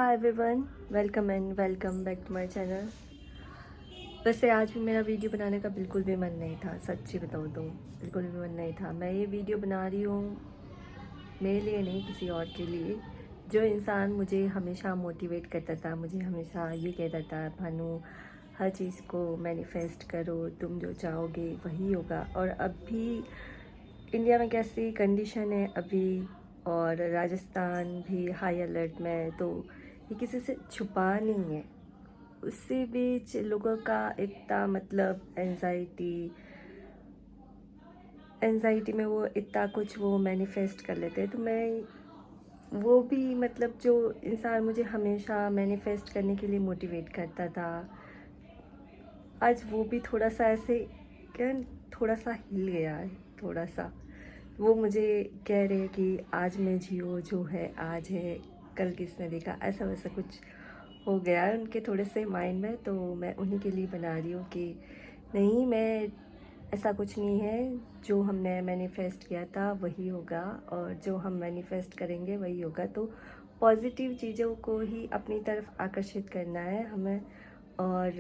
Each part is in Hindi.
Hi everyone, welcome back to my channel. वैसे आज भी मेरा वीडियो बनाने का बिल्कुल भी मन नहीं था, सच्ची बताऊँ तो बिल्कुल भी मन नहीं था। मैं ये वीडियो बना रही हूँ मेरे लिए नहीं, किसी और के लिए। जो इंसान मुझे हमेशा मोटिवेट करता था, मुझे हमेशा ये कहता था, भानु हर चीज़ को मैनिफेस्ट करो, तुम जो चाहोगे वही होगा। और अभी इंडिया में कैसी कंडीशन है अभी, और राजस्थान भी हाई अलर्ट में है, तो ये किसी से छुपा नहीं है। उसी बीच लोगों का इतना मतलब एंजाइटी में वो इतना कुछ वो मैनिफेस्ट कर लेते हैं। तो मैं वो भी मतलब जो इंसान मुझे हमेशा मैनिफेस्ट करने के लिए मोटिवेट करता था, आज वो भी थोड़ा सा ऐसे क्या, थोड़ा सा हिल गया है। थोड़ा सा वो मुझे कह रहे हैं कि आज में जियो, जो है आज है, कल किसने देखा, ऐसा वैसा कुछ हो गया है उनके थोड़े से माइंड में। तो मैं उन्हीं के लिए बना रही हूँ कि नहीं, मैं ऐसा कुछ नहीं है। जो हमने मैनिफेस्ट किया था वही होगा, और जो हम मैनिफेस्ट करेंगे वही होगा। तो पॉजिटिव चीज़ों को ही अपनी तरफ आकर्षित करना है हमें, और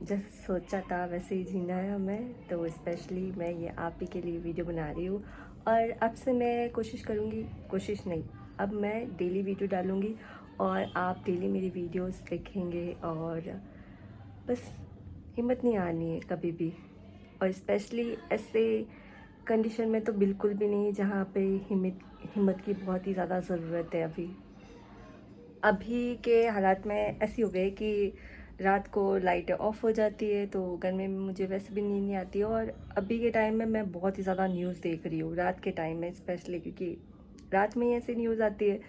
जैसे सोचा था वैसे ही जीना है हमें। तो स्पेशली मैं ये आप ही के लिए वीडियो बना रही हूँ, और अब से मैं कोशिश करूँगी, कोशिश नहीं, अब मैं डेली वीडियो डालूँगी और आप डेली मेरी वीडियोस देखेंगे। और बस हिम्मत नहीं हारनी है कभी भी, और स्पेशली ऐसे कंडीशन में तो बिल्कुल भी नहीं जहाँ पे हिम्मत हिम्मत की बहुत ही ज़्यादा ज़रूरत है। अभी के हालात में ऐसी हो गई कि रात को लाइट ऑफ हो जाती है, तो गर्मी में मुझे वैसे भी नींद नहीं आती है। और अभी के टाइम में मैं बहुत ही ज़्यादा न्यूज़ देख रही हूँ रात के टाइम में स्पेशली, क्योंकि रात में ही ऐसी न्यूज़ आती है।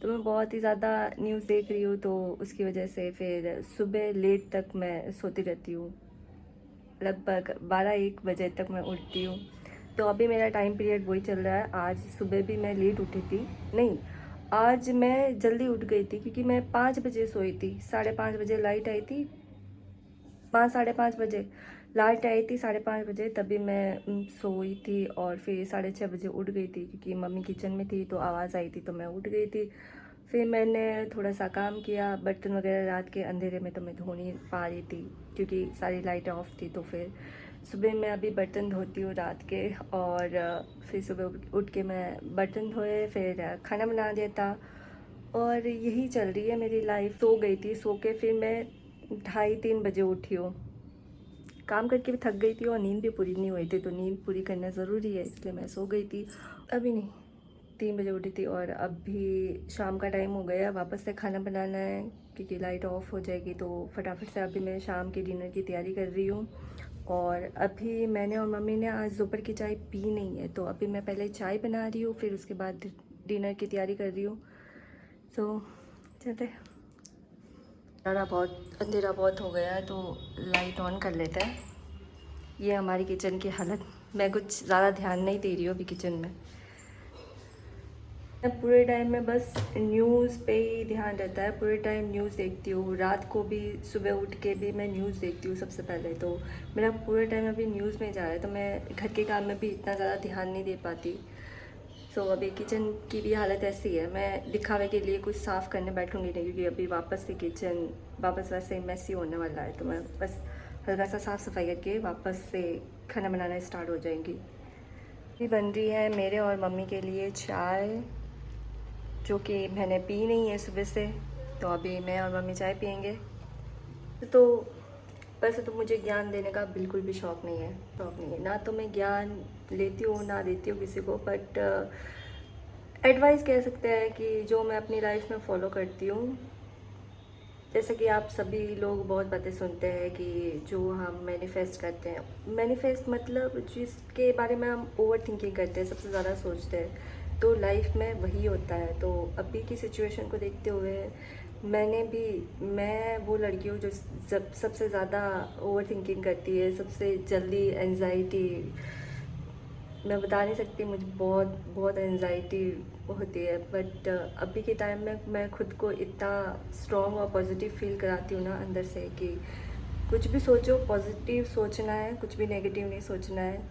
तो मैं बहुत ही ज़्यादा न्यूज़ देख रही हूँ, तो उसकी वजह से फिर सुबह लेट तक मैं सोती रहती हूँ, लगभग 12-1 बजे तक मैं उठती हूँ। तो अभी मेरा टाइम पीरियड वही चल रहा है। आज सुबह भी मैं लेट उठी थी, नहीं, आज मैं जल्दी उठ गई थी, क्योंकि मैं 5 बजे सोई थी। 5:30 बजे लाइट आई थी, 5 5:30 बजे लाइट आई थी, 5:30 बजे तभी मैं सोई थी। और फिर 6:30 बजे उठ गई थी, क्योंकि मम्मी किचन में थी तो आवाज़ आई थी, तो मैं उठ गई थी। फिर मैंने थोड़ा सा काम किया, बर्तन वगैरह रात के अंधेरे में तो मैं धो नहीं पा रही थी, क्योंकि सारी लाइटें ऑफ थी। तो फिर सुबह मैं अभी बर्तन धोती हूँ रात के, और फिर सुबह उठ के मैं बर्तन धोए, फिर खाना बना दिया था। और यही चल रही है मेरी लाइफ। सो गई थी, सो के फिर मैं 2:30-3 बजे उठी हूँ। काम करके भी थक गई थी और नींद भी पूरी नहीं हुई थी, तो नींद पूरी करना ज़रूरी है, इसलिए मैं सो गई थी। अभी नहीं, 3 बजे उठी थी, और अभी शाम का टाइम हो गया, वापस से खाना बनाना है, क्योंकि लाइट ऑफ हो जाएगी। तो फटाफट से अभी मैं शाम के डिनर की तैयारी कर रही हूँ। और अभी मैंने और मम्मी ने आज दोपहर की चाय पी नहीं है, तो अभी मैं पहले चाय बना रही हूँ, फिर उसके बाद डिनर की तैयारी कर रही हूँ। सो चलते, अंधेरा बहुत हो गया है, तो लाइट ऑन कर लेते हैं। ये हमारी किचन की हालत, मैं कुछ ज़्यादा ध्यान नहीं दे रही हूँ अभी किचन में। मैं पूरे टाइम में बस न्यूज़ पे ही ध्यान रहता है, पूरे टाइम न्यूज़ देखती हूँ। रात को भी, सुबह उठ के भी मैं न्यूज़ देखती हूँ सबसे पहले। तो मेरा पूरे टाइम अभी न्यूज़ में जा रहा है, तो मैं घर के काम में भी इतना ज़्यादा ध्यान नहीं दे पाती। सो अभी किचन की भी हालत ऐसी है, मैं दिखावे के लिए कुछ साफ़ करने बैठूँगी नहीं, क्योंकि अभी वापस से किचन वापस वैसे मैसी होने वाला है। तो मैं बस हल्का सा साफ़ सफाई करके वापस से खाना बनाना स्टार्ट हो जाएंगी। अभी बन रही है मेरे और मम्मी के लिए चाय, जो कि मैंने पी नहीं है सुबह से। तो अभी मैं और मम्मी चाय पियेंगे। तो वैसे तो मुझे ज्ञान देने का बिल्कुल भी शौक़ नहीं है, ना तो मैं ज्ञान लेती हूँ ना देती हूँ किसी को, बट एडवाइस कह सकते हैं कि जो मैं अपनी लाइफ में फ़ॉलो करती हूँ। जैसे कि आप सभी लोग बहुत बातें सुनते हैं कि जो हम मैनिफेस्ट करते हैं, मैनिफेस्ट मतलब जिसके बारे में हम ओवर थिंकिंग करते हैं, सबसे ज़्यादा सोचते हैं, तो लाइफ में वही होता है। तो अभी की सिचुएशन को देखते हुए मैं वो लड़की हूँ जो सबसे ज़्यादा ओवर थिंकिंग करती है, सबसे जल्दी एंजाइटी, मैं बता नहीं सकती, मुझे बहुत बहुत एनजाइटी होती है। बट अभी के टाइम में मैं खुद को इतना स्ट्रॉन्ग और पॉजिटिव फील कराती हूँ ना अंदर से, कि कुछ भी सोचो पॉजिटिव सोचना है, कुछ भी नेगेटिव नहीं सोचना है।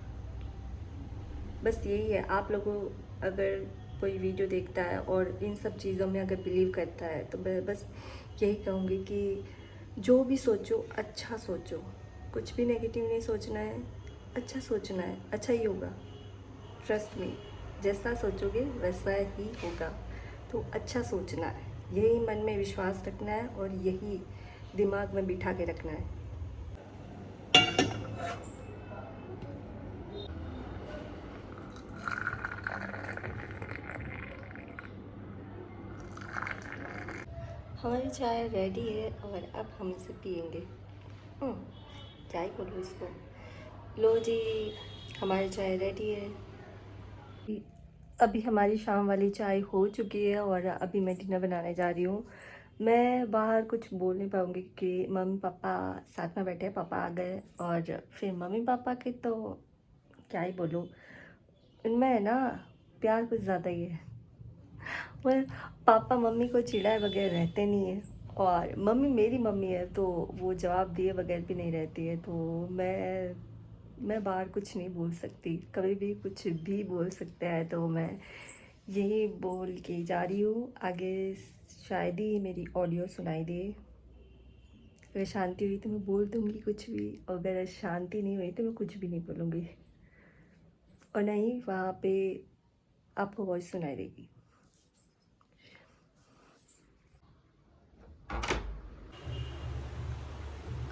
बस यही है। आप लोगों अगर कोई वीडियो देखता है और इन सब चीज़ों में अगर बिलीव करता है तो मैं बस यही कहूँगी कि जो भी सोचो अच्छा सोचो, कुछ भी नेगेटिव नहीं सोचना है, अच्छा सोचना है, अच्छा ही होगा। ट्रस्ट मी, जैसा सोचोगे वैसा ही होगा। तो अच्छा सोचना है, यही मन में विश्वास रखना है और यही दिमाग में बिठा के रखना है। हमारी चाय रेडी है और अब हम इसे पियेंगे। क्या ही बोलूँ इसको। लो जी, हमारी चाय रेडी है। अभी हमारी शाम वाली चाय हो चुकी है और अभी मैं डिनर बनाने जा रही हूँ। मैं बाहर कुछ बोल नहीं पाऊँगी कि मम्मी पापा साथ में बैठे हैं, पापा आ गए और फिर मम्मी पापा के तो क्या ही बोलूँ, उनमें है ना प्यार कुछ ज़्यादा ही है। पर पापा मम्मी को चिढ़ाए बगैर रहते नहीं है और मम्मी मेरी मम्मी है तो वो जवाब दिए बगैर भी नहीं रहती है। तो मैं बाहर कुछ नहीं बोल सकती, कभी भी कुछ भी बोल सकता है, तो मैं यही बोल के जा रही हूँ। आगे शायद ही मेरी ऑडियो सुनाई दे। अगर शांति हुई तो मैं बोल दूँगी कुछ भी, और अगर शांति नहीं हुई तो मैं कुछ भी नहीं बोलूँगी और नहीं वहाँ पे आपको वॉइस सुनाई देगी।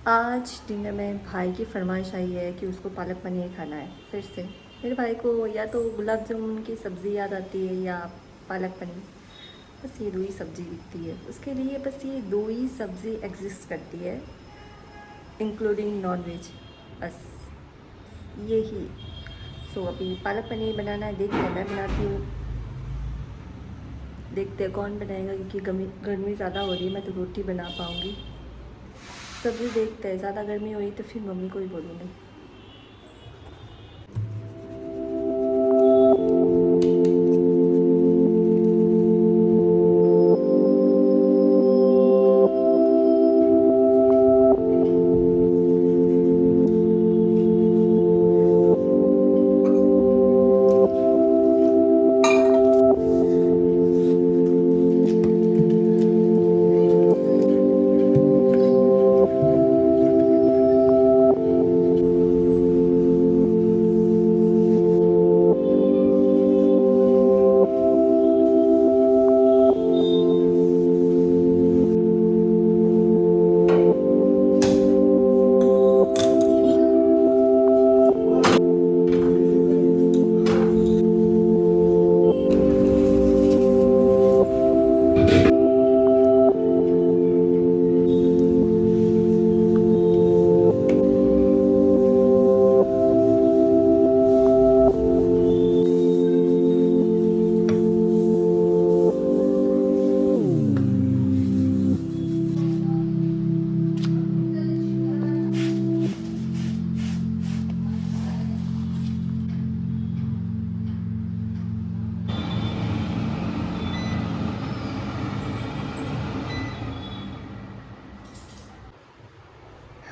आज डिनर में भाई की फरमाइश आई है कि उसको पालक पनीर खाना है। फिर से मेरे भाई को या तो गुलाब जामुन की सब्ज़ी याद आती है या पालक पनीर, बस ये दो ही सब्ज़ी दिखती है उसके लिए। बस ये दो ही सब्ज़ी एग्जिस्ट करती है, इंक्लूडिंग नॉन वेज, बस यही। सो अभी पालक पनीर बनाना है, देखते हैं मैं बनाती हूँ, देखते हैं कौन बनाएगा, क्योंकि गर्मी ज़्यादा हो रही है, मैं तो रोटी बना पाऊँगी। सब्ज़ी देखते हैं, ज़्यादा गर्मी हुई तो फिर मम्मी को ही बोलूँगी।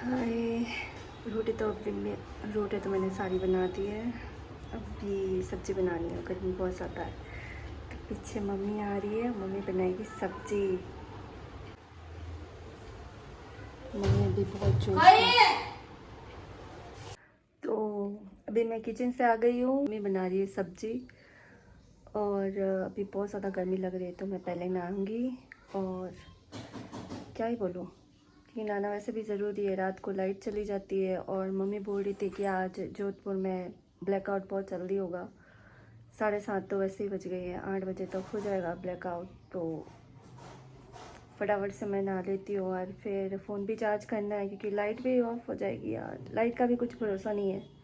हाय, रोटी तो मैंने सारी बना दी है, अभी सब्ज़ी बनानी है, गर्मी बहुत ज़्यादा है। तो पीछे मम्मी आ रही है, मम्मी बनाएगी सब्ज़ी। मम्मी अभी बहुत जोश में। तो अभी मैं किचन से आ गई हूँ, मम्मी बना रही है सब्ज़ी और अभी बहुत ज़्यादा गर्मी लग रही है तो मैं पहले नहाऊंगी। और क्या ही बोलूँ कि नहाना वैसे भी ज़रूरी है, रात को लाइट चली जाती है और मम्मी बोल रही थी कि आज जोधपुर में ब्लैकआउट बहुत जल्दी होगा। 7:30 तो वैसे ही बज गई है, 8 बजे तक हो जाएगा ब्लैकआउट। तो फटाफट से मैं नहा लेती हूँ और फिर फ़ोन भी चार्ज करना है क्योंकि लाइट भी ऑफ हो जाएगी यार। लाइट का भी कुछ भरोसा नहीं है,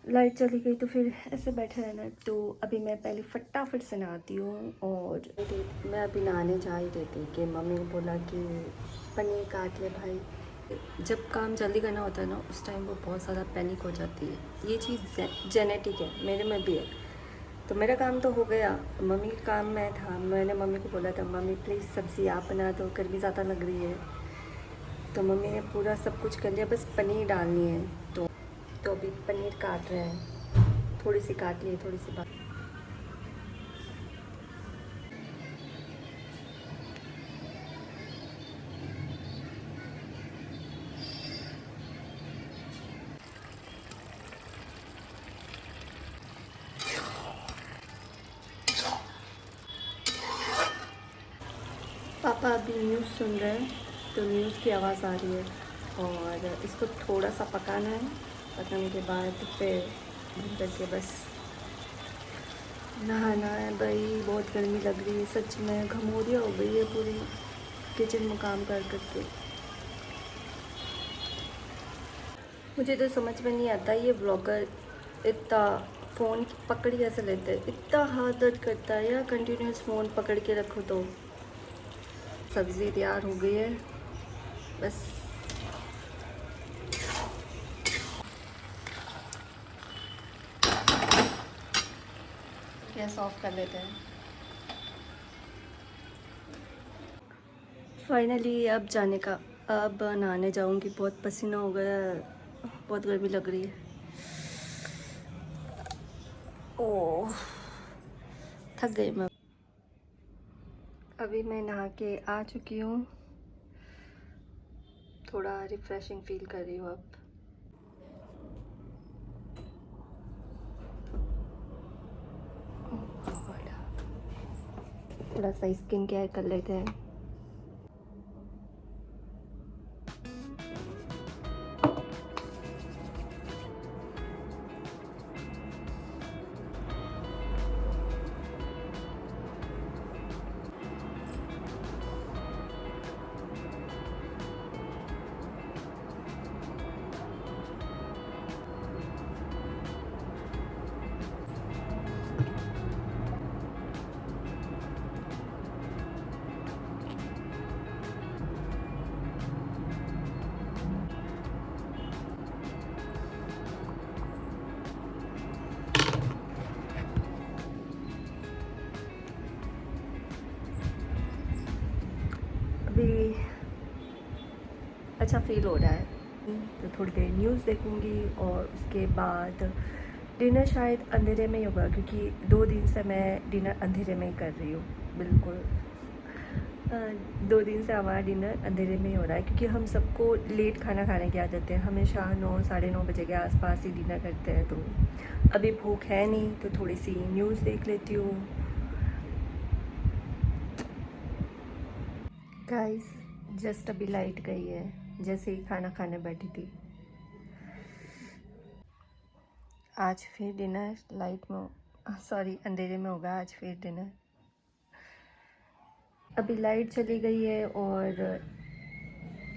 लाइट चली गई तो फिर ऐसे बैठे रहना है। तो अभी मैं पहले फटाफट से नहाती हूँ और मैं अभी नहाने जा ही रही थी कि मम्मी ने बोला कि पनीर काट ले भाई। जब काम जल्दी करना होता है ना उस टाइम वो बहुत ज़्यादा पैनिक हो जाती है। ये चीज़ जेनेटिक है, मेरे में भी है। तो मेरा काम तो हो गया, मम्मी का काम में था। मैंने मम्मी को बोला था मम्मी प्लीज़ सब्ज़ी आप बना दो, गर्मी ज़्यादा लग रही है। तो मम्मी ने पूरा सब कुछ कर लिया, बस पनीर डालनी है। तो अभी पनीर काट रहे हैं, थोड़ी सी काट ली, थोड़ी सी बात। पापा अभी न्यूज़ सुन रहे हैं तो न्यूज़ की आवाज़ आ रही है और इसको थोड़ा सा पकाना है। पकाने के बाद फिर बंद करके बस नहाना है। भाई बहुत गर्मी लग रही है, सच में घमौरिया हो गई है पूरी किचन में काम कर करके। मुझे तो समझ में नहीं आता ये ब्लॉगर इतना फ़ोन पकड़ कैसे लेते हैं, इतना हाथ दर्द करता है या कंटिन्यूस फ़ोन पकड़ के रखो। तो सब्ज़ी तैयार हो गई है, बस गैस ऑफ कर लेते हैं। फाइनली अब जाने का, अब नहाने जाऊंगी। बहुत पसीना हो गया है, बहुत गर्मी लग रही है। ओह, थक गई मैं। अभी मैं नहा के आ चुकी हूँ, थोड़ा रिफ्रेशिंग फील कर रही हूँ अब। थोड़ा सा स्किन केयर कर लेते हैं। अभी अच्छा फील हो रहा है तो थोड़ी देर न्यूज़ देखूंगी और उसके बाद डिनर शायद अंधेरे में ही होगा, क्योंकि 2 दिन से मैं डिनर अंधेरे में ही कर रही हूँ। बिल्कुल 2 दिन से हमारा डिनर अंधेरे में ही हो रहा है, क्योंकि हम सबको लेट खाना खाने की आदत है। हमेशा 9 साढ़े 9 बजे के आसपास ही डिनर करते हैं। तो अभी भूख है नहीं तो थोड़ी सी न्यूज़ देख लेती हूँ। गाइस जस्ट अभी लाइट गई है, जैसे ही खाना खाने बैठी थी। आज फिर डिनर लाइट में, सॉरी अंधेरे में होगा आज फिर डिनर। अभी लाइट चली गई है और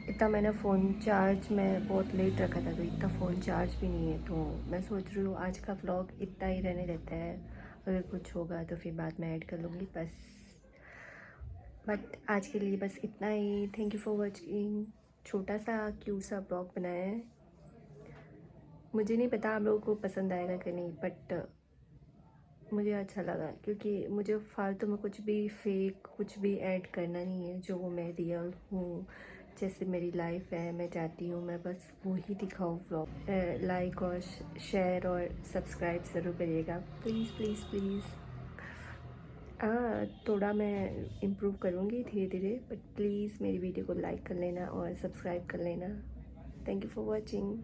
इतना मैंने फ़ोन चार्ज में बहुत लेट रखा था तो इतना फ़ोन चार्ज भी नहीं है। तो मैं सोच रही हूँ आज का व्लॉग इतना ही रहने देता है, अगर कुछ होगा तो फिर बाद में ऐड कर लूँगी बस। बट आज के लिए बस इतना ही। Thank you for watching. छोटा सा क्यूट सा ब्लॉग बनाया है। मुझे नहीं पता आप लोगों को पसंद आएगा कि नहीं, बट मुझे अच्छा लगा, क्योंकि मुझे फालतू में कुछ भी फेक कुछ भी ऐड करना नहीं है। जो मैं रियल हूँ, जैसे मेरी लाइफ है, मैं चाहती हूँ मैं बस वो ही दिखाऊँ व्लॉग। लाइक और शेयर और सब्सक्राइब ज़रूर करिएगा, प्लीज़ प्लीज़ प्लीज़। हाँ थोड़ा मैं इम्प्रूव करूँगी धीरे धीरे, बट प्लीज़ मेरी वीडियो को लाइक कर लेना और सब्सक्राइब कर लेना। Thank you for watching.